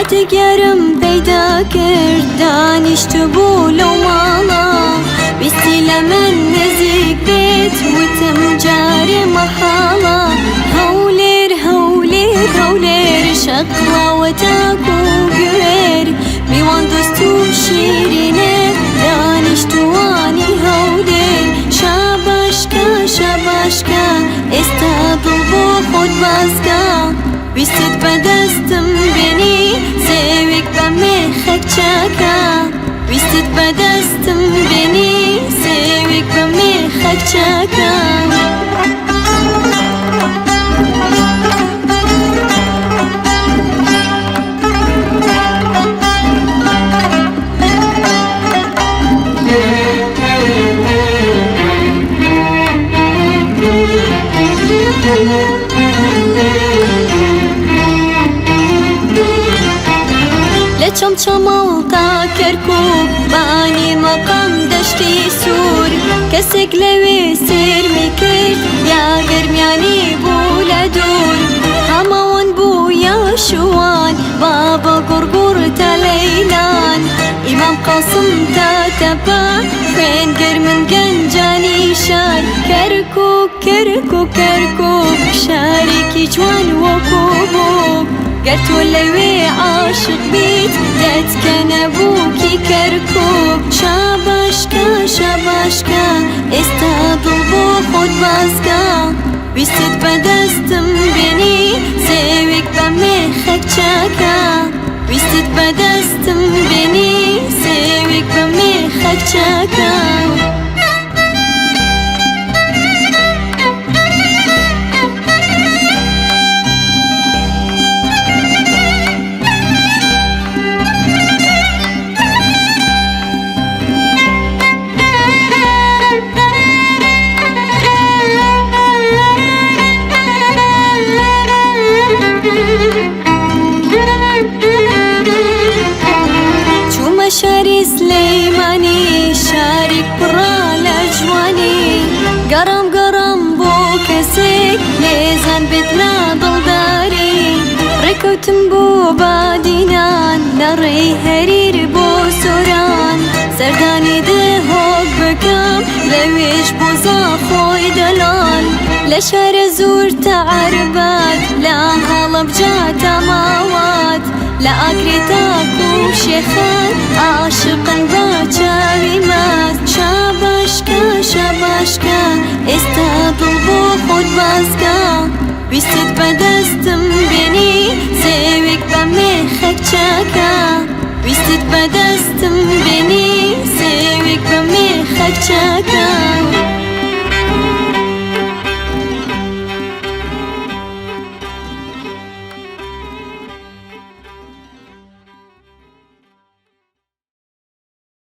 عتق يارم پیدا کرد دانشت بو لو مالا بیستی لمن نزیک بیت وتم جاری محالا هولیر هولیر هولیر شقلا وتاكو قوير میوان دوستو شیرینه دانشت وانی هولیر شاباشکا شاباشکا استادل بو خود بازگا بیستت بدستم بینی سویک بمیخک چاکا بیستت بدستم بینی سویک بمیخک چاکا لچم چماوقا کرکوب بانی مقام دشتی سور کسک لوی سیر میکرد یا گرمیانی بو لدور همون بو یا شوان بابا گرگر تا لیلان امام قاسم تا تبا خوین گرمن گنجانی شان کرکوب کرکوب کرکوب شارکی جوان و کوبوب قلت ولوي عاشق بيت دتكن ابوكي كركوب شاباشكا شاباشكا استاذل بو خود بازكا بیستت بدستم بینی سویک بمیخک چاکا بیستت بدستم بینی سویک بمیخک چاکا شاري سليماني شارك برا لجواني قرم قرم بو كسيك ليزان بيتنا ضلداري ركوتم بو بادينان نري هرير بو سوران سرداني دهوك بكم لويش بو زاخوي دلال لشار زور تعربات لا هلب جاتا ماوات لا أكرتاكو شيخان عاشقا باچاوي ماس شاباشكا شاباشكا استاذل بو خود بازكا بیستت بدستم بینی سویک بمیخک چاکا بیستت بدستم بینی سویک بمیخک چاکا